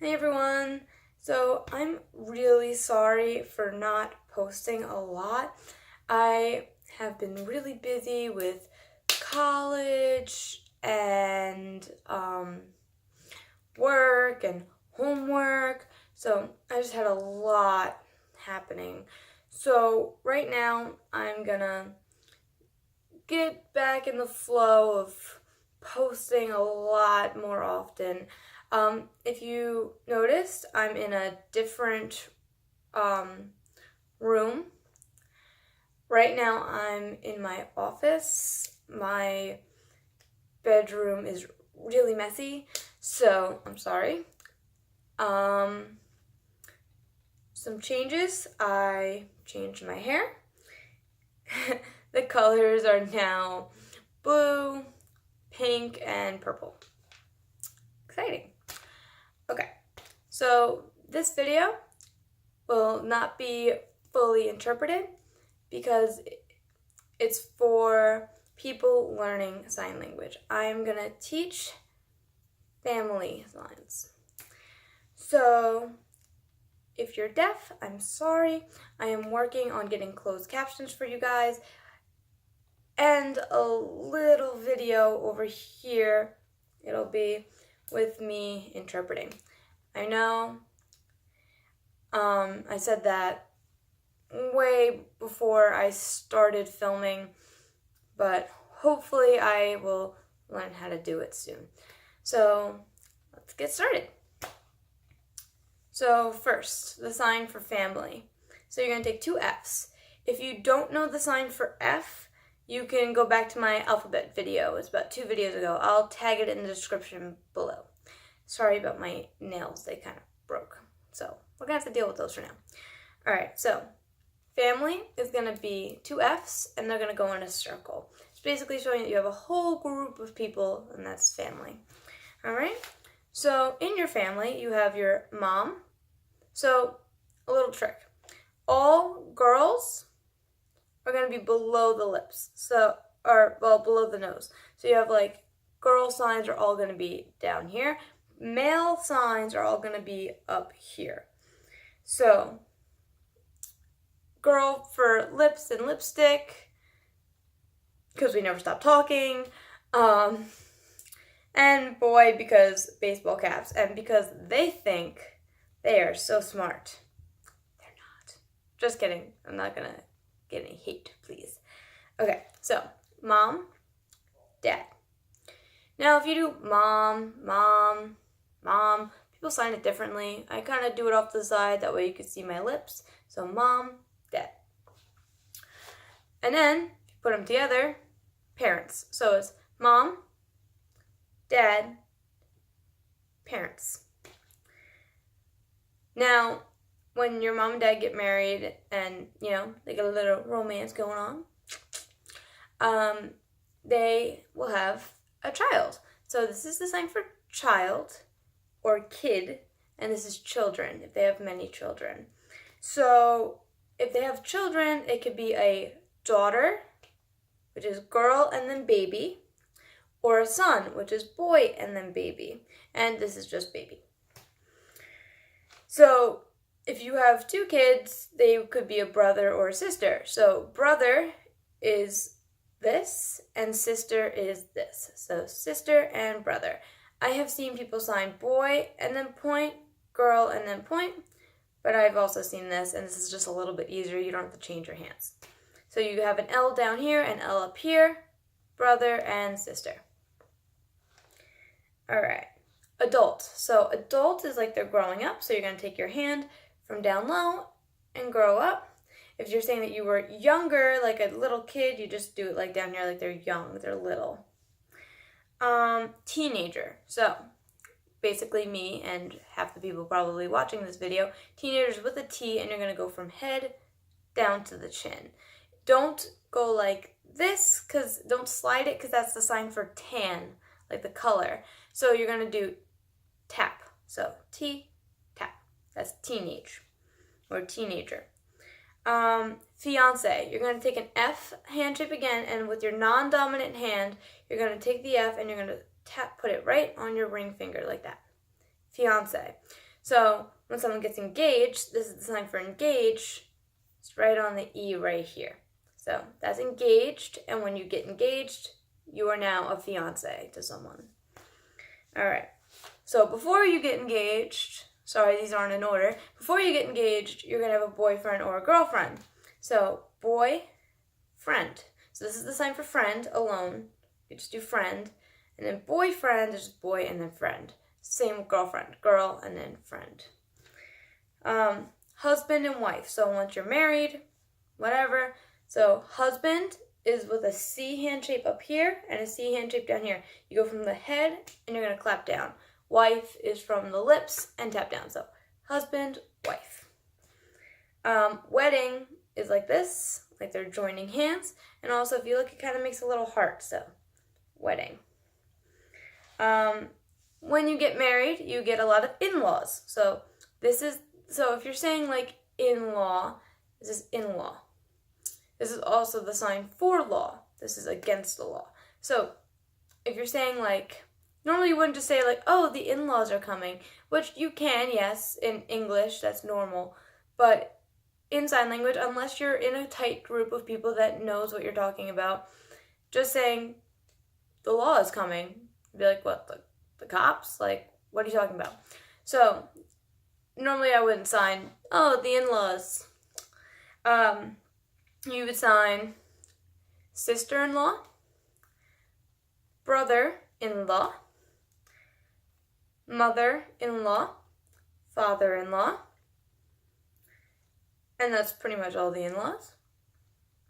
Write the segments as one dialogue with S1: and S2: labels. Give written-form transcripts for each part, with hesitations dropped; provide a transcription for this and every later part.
S1: Hey everyone! So I'm really sorry for not posting a lot. I have been really busy with college and work and homework, so I just had a lot happening. So right now I'm gonna get back in the flow of posting a lot more often. If you noticed, I'm in a different room. Right now, I'm in my office. My bedroom is really messy, so I'm sorry. Some changes. I changed my hair. The colors are now blue, pink, and purple. Exciting. Okay, so this video will not be fully interpreted because it's for people learning sign language. I'm gonna teach family signs. So if you're deaf, I'm sorry. I am working on getting closed captions for you guys and a little video over here. It'll be with me interpreting. I know I said that way before I started filming, but hopefully I will learn how to do it soon. So let's get started. So first, the sign for family. So you're going to take two F's. If you don't know the sign for F, you can go back to my alphabet video. It's about 2 videos ago. I'll tag it in the description below. Sorry about my nails. They kind of broke. So we're going to have to deal with those for now. Alright, so family is going to be 2 F's, and they're going to go in a circle. It's basically showing that you have a whole group of people, and that's family. Alright, so in your family, you have your mom. So, a little trick. All girls are going to be below the lips, below the nose. So you have girl signs are all going to be down here. Male signs are all going to be up here. So, girl for lips and lipstick, because we never stop talking. And boy, because baseball caps, and because they think they are so smart. They're not. Just kidding. I'm not going to get any hate, please. Okay, so mom, dad. Now, if you do mom, people sign it differently. I kind of do it off to the side. That way you can see my lips. So mom, dad. And then, if you put them together, parents. So it's mom, dad, parents. Now, when your mom and dad get married and, they get a little romance going on, they will have a child. So this is the sign for child or kid, and this is children if they have many children. So if they have children, it could be a daughter, which is girl and then baby, or a son, which is boy and then baby. And this is just baby. So if you have 2 kids, they could be a brother or a sister. So brother is this, and sister is this. So sister and brother. I have seen people sign boy and then point, girl and then point, but I've also seen this, and this is just a little bit easier. You don't have to change your hands. So you have an L down here, an L up here, brother and sister. Alright, adult. So adult is like they're growing up, so you're going to take your hand from down low and grow up. If you're saying that you were younger, like a little kid, you just do it like down here, like they're young, they're little. Teenager. So basically me and half the people probably watching this video, teenagers with a T, and you're going to go from head down to the chin. Don't go like this, don't slide it, because that's the sign for tan, like the color. So you're going to do tap. So T, tap. That's teenage or teenager. Fiance. You're going to take an F hand shape again, and with your non-dominant hand, you're going to take the F and you're going to put it right on your ring finger like that. Fiance. So when someone gets engaged, this is the sign for engage. It's right on the E right here. So that's engaged, and when you get engaged, you are now a fiance to someone. All right. So before you get engaged, sorry, these aren't in order. Before you get engaged, you're going to have a boyfriend or a girlfriend. So boy, friend. So this is the sign for friend alone. You just do friend. And then boyfriend is just boy and then friend. Same with girlfriend, girl and then friend. Husband and wife. So once you're married, whatever. So husband is with a C hand shape up here and a C hand shape down here. You go from the head and you're going to clap down. Wife is from the lips and tap down. So husband, wife. Wedding is like this, like they're joining hands. And also if you look, it kind of makes a little heart. So wedding. When you get married, you get a lot of in-laws. So if you're saying like in-law, this is in-law. This is also the sign for law. This is against the law. So if you're saying like, normally you wouldn't just say like, oh, the in-laws are coming, which you can, yes, in English, that's normal. But in sign language, unless you're in a tight group of people that knows what you're talking about, just saying the law is coming, be like, what, the cops? Like, what are you talking about? So normally I wouldn't sign, oh, the in-laws. You would sign sister-in-law, brother-in-law, mother-in-law, father-in-law, and that's pretty much all the in-laws,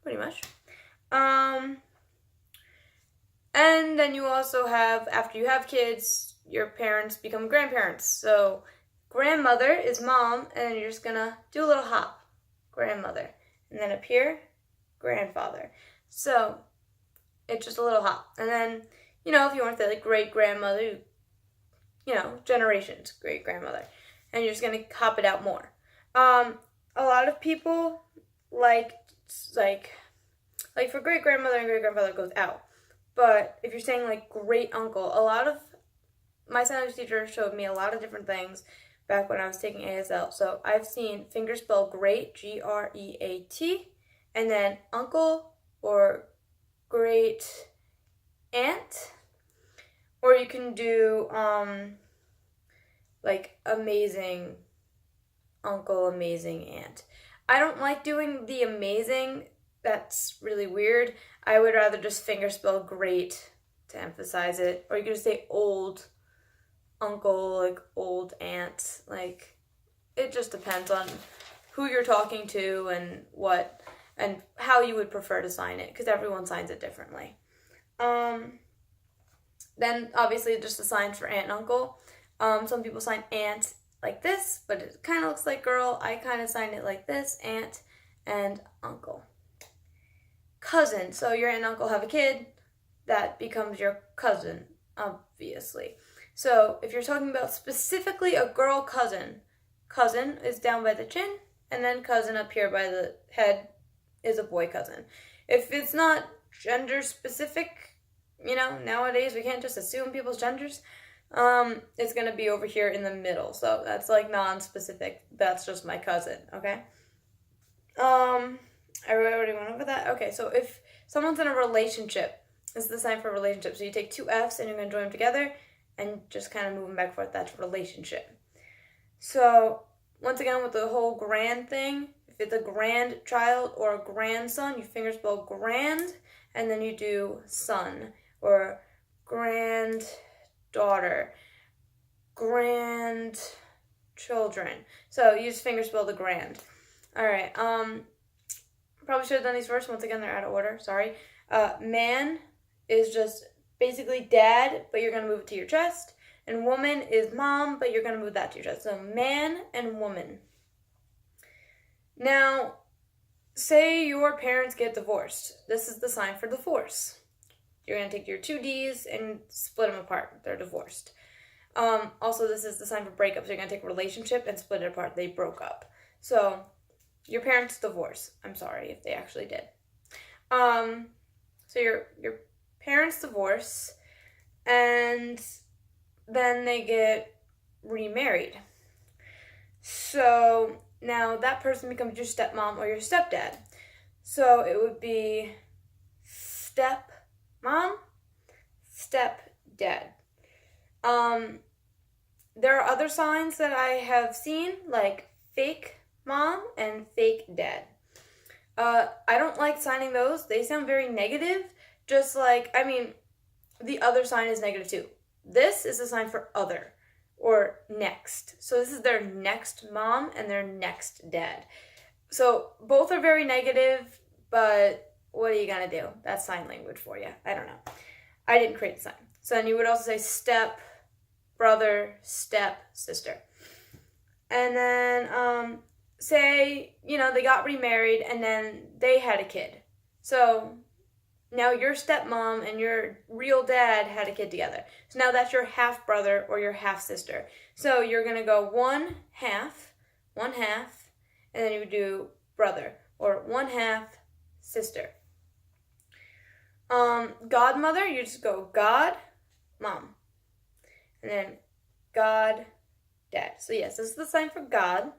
S1: pretty much. And then you also have, after you have kids, your parents become grandparents. So grandmother is mom, and then you're just gonna do a little hop, grandmother. And then up here, grandfather. So it's just a little hop. And then, if you want to say like great-grandmother, generations, great-grandmother. And you're just going to hop it out more. A lot of people like for great-grandmother and great-grandfather goes out. But if you're saying like great-uncle, my science teacher showed me a lot of different things back when I was taking ASL. So I've seen fingerspell great, G-R-E-A-T, and then uncle or great aunt, or you can do like amazing uncle, amazing aunt. I don't like doing the amazing. That's really weird. I would rather just fingerspell great to emphasize it, or you could just say old uncle, like old aunt. Like, it just depends on who you're talking to and what and how you would prefer to sign it, because everyone signs it differently. Then obviously just the signs for aunt and uncle. Some people sign aunt like this, but it kind of looks like girl. I kind of sign it like this, aunt and uncle. Cousin. So your aunt and uncle have a kid, that becomes your cousin, obviously. So if you're talking about specifically a girl cousin, cousin is down by the chin, and then cousin up here by the head is a boy cousin. If it's not gender specific, nowadays we can't just assume people's genders, it's going to be over here in the middle. So that's like non-specific. That's just my cousin, okay? I already went over that. Okay, so if someone's in a relationship, this is the sign for a relationship. So you take two F's and you're going to join them together and just kind of move them back and forth. That's relationship. So once again, with the whole grand thing, if it's a grandchild or a grandson, you fingerspell grand, and then you do son, or granddaughter, grandchildren. So you just fingerspell the grand. All right. Probably should have done these first. Once again, they're out of order. Sorry. Man is just basically dad, but you're going to move it to your chest. And woman is mom, but you're going to move that to your chest. So man and woman. Now, say your parents get divorced. This is the sign for divorce. You're going to take your two D's and split them apart. They're divorced. Also, this is the sign for breakup. So you're going to take a relationship and split it apart. They broke up. So your parents divorce. I'm sorry if they actually did. So your parents divorce, and then they get remarried. So now that person becomes your stepmom or your stepdad. So it would be stepmom, stepdad. There are other signs that I have seen, like fake mom and fake dad. I don't like signing those. They sound very negative. Just like, I mean, the other sign is negative too. This is a sign for other or next. So this is their next mom and their next dad. So both are very negative, but what are you gonna do? That's sign language for you. I don't know. I didn't create the sign. So then you would also say step brother, step sister. And then say, they got remarried and then they had a kid. So now your stepmom and your real dad had a kid together. So now that's your half brother or your half sister. So you're going to go one half, and then you would do brother, or one half sister. Godmother, you just go God, mom, and then God, dad. So yes, this is the sign for God,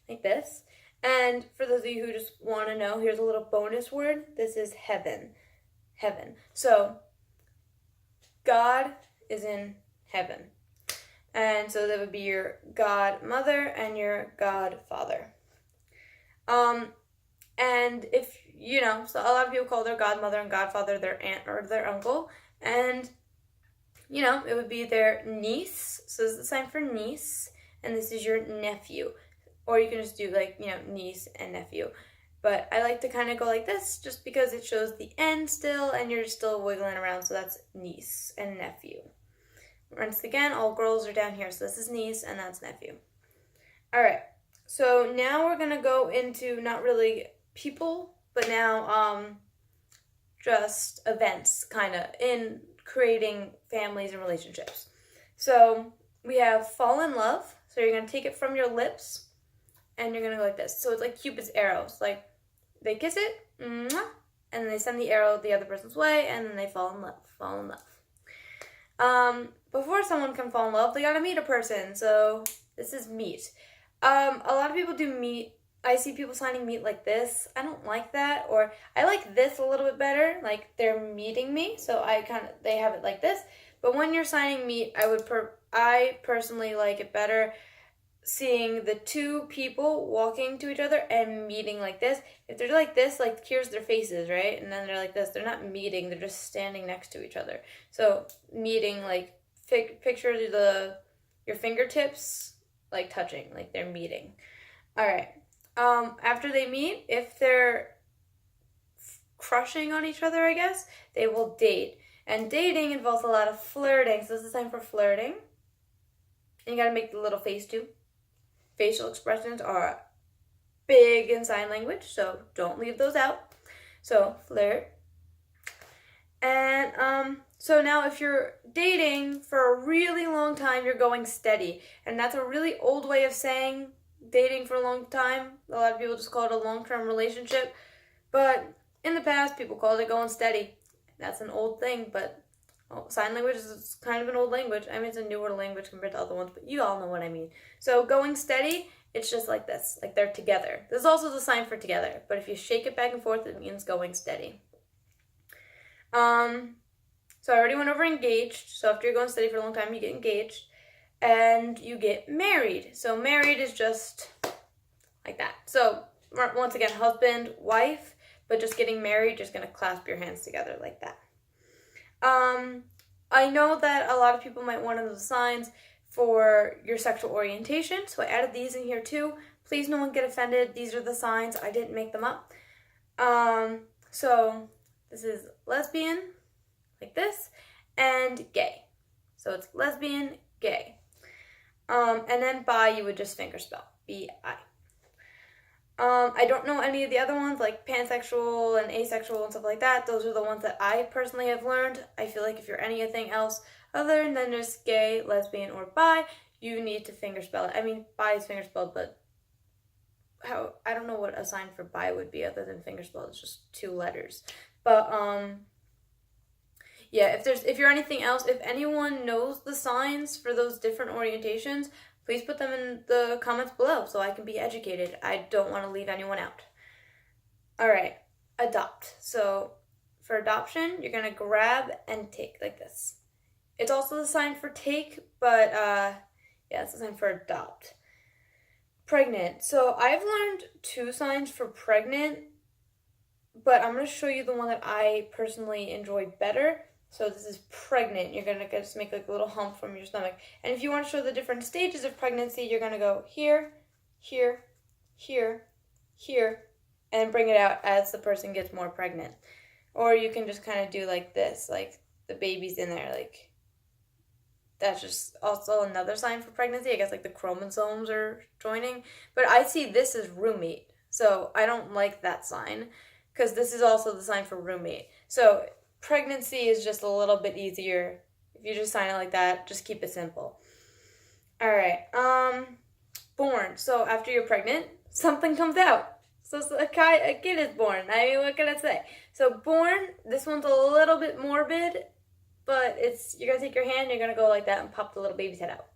S1: like this. And for those of you who just want to know, here's a little bonus word. This is heaven. Heaven. So God is in heaven. And so that would be your godmother and your godfather. And if, so a lot of people call their godmother and godfather their aunt or their uncle. And, it would be their niece. So this is the sign for niece. And this is your nephew. Or you can just do niece and nephew. But I like to kind of go like this just because it shows the end still and you're still wiggling around. So that's niece and nephew. Once again, all girls are down here. So this is niece and that's nephew. All right. So now we're going to go into not really people, but now just events kind of in creating families and relationships. So we have fall in love. So you're going to take it from your lips and you're going to go like this. So it's like Cupid's arrows. Like they kiss it, and then they send the arrow the other person's way, and then they fall in love. Before someone can fall in love, they got to meet a person. So this is meet. A lot of people do meet. I see people signing meet like this. I don't like that. Or I like this a little bit better. Like they're meeting me. So they have it like this. But when you're signing meet, I personally like it better seeing the two people walking to each other and meeting like this. If they're like this, like here's their faces, right? And then they're like this. They're not meeting. They're just standing next to each other. So meeting, like picture your fingertips like touching, like they're meeting. All right. After they meet, if they're crushing on each other, I guess, they will date. And dating involves a lot of flirting. So this is time for flirting. And you got to make the little face too. Facial expressions are big in sign language, so don't leave those out. So flirt. And so now if you're dating for a really long time, you're going steady. And that's a really old way of saying dating for a long time. A lot of people just call it a long-term relationship. But in the past, people called it going steady. That's an old thing, but sign language is kind of an old language. I mean, it's a newer language compared to other ones, but you all know what I mean. So going steady, it's just like this, like they're together. This is also the sign for together, but if you shake it back and forth, it means going steady. So I already went over engaged. So after you're going steady for a long time, you get engaged and you get married. So married is just like that. So once again, husband, wife, but just getting married, just going to clasp your hands together like that. I know that a lot of people might want to know the signs for your sexual orientation, so I added these in here too. Please no one get offended. These are the signs. I didn't make them up. So this is lesbian, like this, and gay. So it's lesbian, gay. And then bi, you would just fingerspell, B-I. I don't know any of the other ones, like pansexual and asexual and stuff like that. Those are the ones that I personally have learned. I feel like if you're anything else other than just gay, lesbian, or bi, you need to fingerspell it. I mean, bi is fingerspelled, but I don't know what a sign for bi would be other than fingerspelled. It's just 2 letters. But, yeah, if you're anything else, if anyone knows the signs for those different orientations, please put them in the comments below so I can be educated. I don't want to leave anyone out. All right, adopt. So for adoption, you're going to grab and take like this. It's also the sign for take, but yeah, it's the sign for adopt. Pregnant. So I've learned 2 signs for pregnant, but I'm going to show you the one that I personally enjoy better. So this is pregnant. You're going to just make like a little hump from your stomach. And if you want to show the different stages of pregnancy, you're going to go here, here, here, here, and bring it out as the person gets more pregnant. Or you can just kind of do like this, like the baby's in there, like that's just also another sign for pregnancy. I guess like the chromosomes are joining. But I see this as roommate. So I don't like that sign because this is also the sign for roommate. So pregnancy is just a little bit easier. If you just sign it like that, just keep it simple. All right. Born. So after you're pregnant, something comes out. So a kid is born. I mean, what can I say? So born, this one's a little bit morbid, but you're going to take your hand, you're going to go like that and pop the little baby's head out.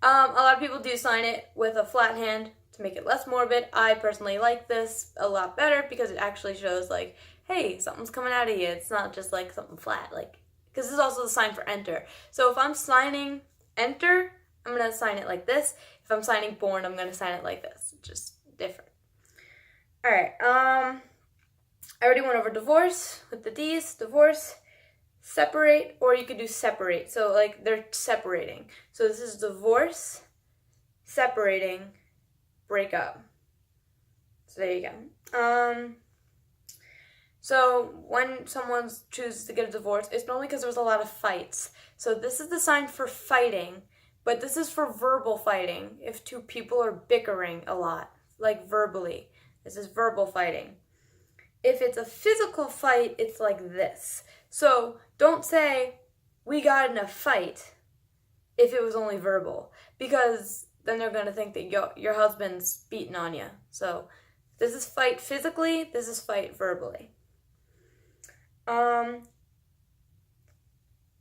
S1: A lot of people do sign it with a flat hand to make it less morbid. I personally like this a lot better because it actually shows like, hey, something's coming out of you. It's not just like something flat, like, because this is also the sign for enter. So if I'm signing enter, I'm going to sign it like this. If I'm signing born, I'm going to sign it like this. Just different. All right. I already went over divorce with the D's. Divorce, separate, or you could do separate. So like they're separating. So this is divorce, separating, break up. So there you go. So when someone chooses to get a divorce, it's normally because there was a lot of fights. So this is the sign for fighting. But this is for verbal fighting, if 2 people are bickering a lot, like verbally. This is verbal fighting. If it's a physical fight, it's like this. So don't say, we got in a fight, if it was only verbal. Because then they're going to think that your husband's beating on you. So this is fight physically, this is fight verbally.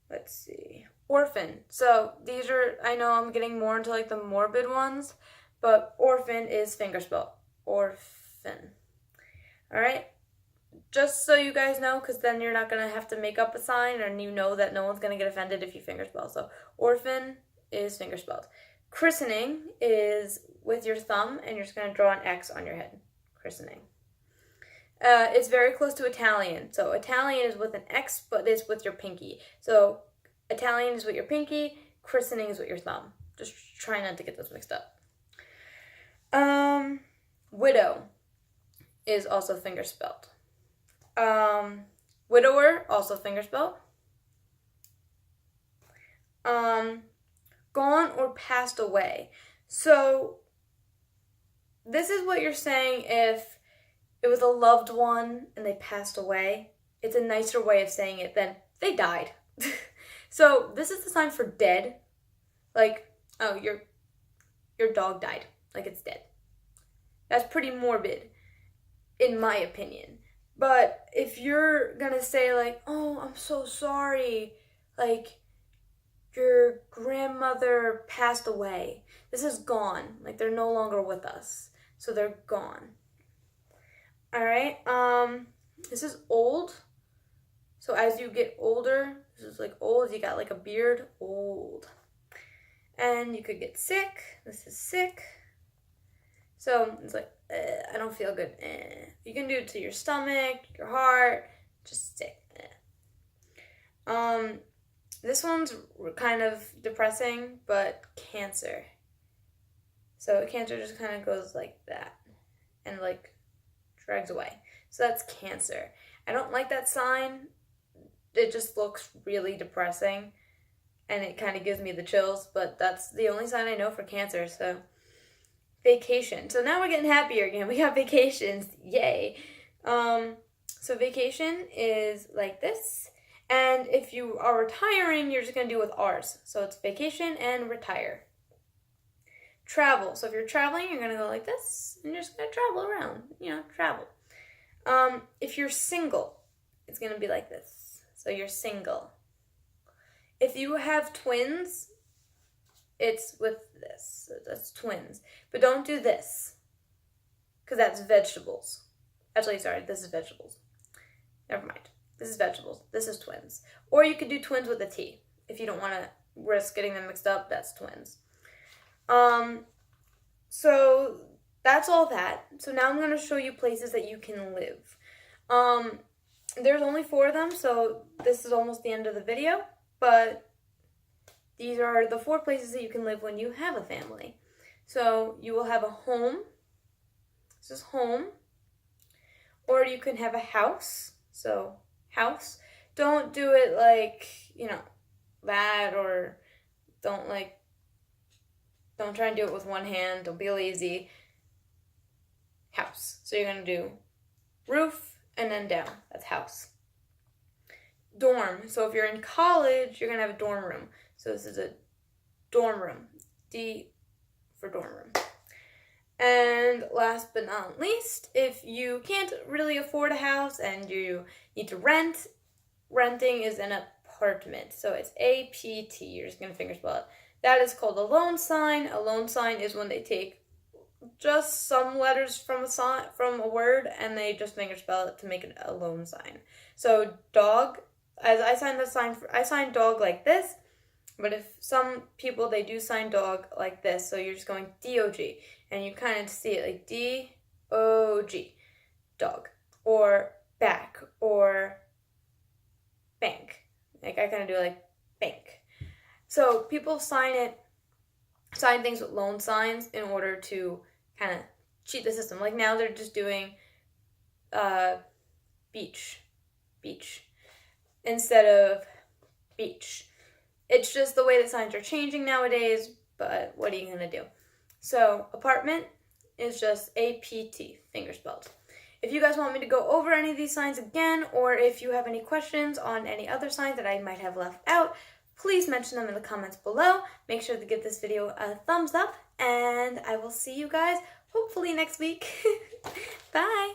S1: Let's see. Orphan. So these are, I know I'm getting more into like the morbid ones, but orphan is fingerspelled. Orphan. All right. Just so you guys know, because then you're not going to have to make up a sign, and you know that no one's going to get offended if you fingerspell. So orphan is fingerspelled. Christening is with your thumb, and you're just going to draw an X on your head. Christening. It's very close to Italian. So Italian is with an X, but it's with your pinky. So Italian is with your pinky, christening is with your thumb. Just try not to get those mixed up. Widow is also fingerspelled. Widower, also fingerspelled. Gone or passed away. So this is what you're saying if it was a loved one and they passed away. It's a nicer way of saying it than they died. So this is the sign for dead. Like, oh, your dog died. Like it's dead. That's pretty morbid, in my opinion. But if you're gonna say like, oh, I'm so sorry, like your grandmother passed away. This is gone. Like they're no longer with us. So they're gone. All right. This is old. So as you get older, this is like old, you got like a beard, old. And you could get sick. This is sick. So it's like, I don't feel good. You can do it to your stomach, your heart, just sick. This one's kind of depressing, but cancer. So cancer just kind of goes like that and like drags away. So that's cancer. I don't like that sign. It just looks really depressing and it kind of gives me the chills, but that's the only sign I know for cancer. So vacation. So now we're getting happier again. We got vacations. Yay. So vacation is like this. And if you are retiring, you're just going to do it with R's. So it's vacation and retire. Travel. So if you're traveling, you're going to go like this. And you're just going to travel around. Travel. If you're single, it's going to be like this. So you're single. If you have twins, it's with this. So that's twins. But don't do this, because that's vegetables. Actually, sorry, this is vegetables. Never mind. This is vegetables. This is twins. Or you could do twins with a T. If you don't want to risk getting them mixed up, that's twins. So that's all that. So now I'm going to show you places that you can live. There's only 4 of them, so this is almost the end of the video. But these are the 4 places that you can live when you have a family. So you will have a home. This is home. Or you can have a house. So house. Don't do it like, that, or don't try and do it with one hand. Don't be lazy. House. So you're going to do roof and then down. That's house. Dorm. So if you're in college, you're going to have a dorm room. So this is a dorm room. D for dorm room. And last but not least, if you can't really afford a house and you need to rent, renting is an apartment. So it's APT. You're just going to finger spell it. That is called a loan sign. A loan sign is when they take just some letters from a word and they just finger spell it to make it a loan sign. So dog, as I signed dog like this, but if some people, they do sign dog like this, so you're just going D-O-G, and you kind of see it like D-O-G, dog, or back, or bank. Like I kind of do like bank. So people sign things with loan signs in order to kind of cheat the system. Like now they're just doing beach, instead of beach. It's just the way that signs are changing nowadays, but what are you going to do? So apartment is just A-P-T, finger spelled. If you guys want me to go over any of these signs again, or if you have any questions on any other signs that I might have left out, please mention them in the comments below. Make sure to give this video a thumbs up, and I will see you guys hopefully next week. Bye!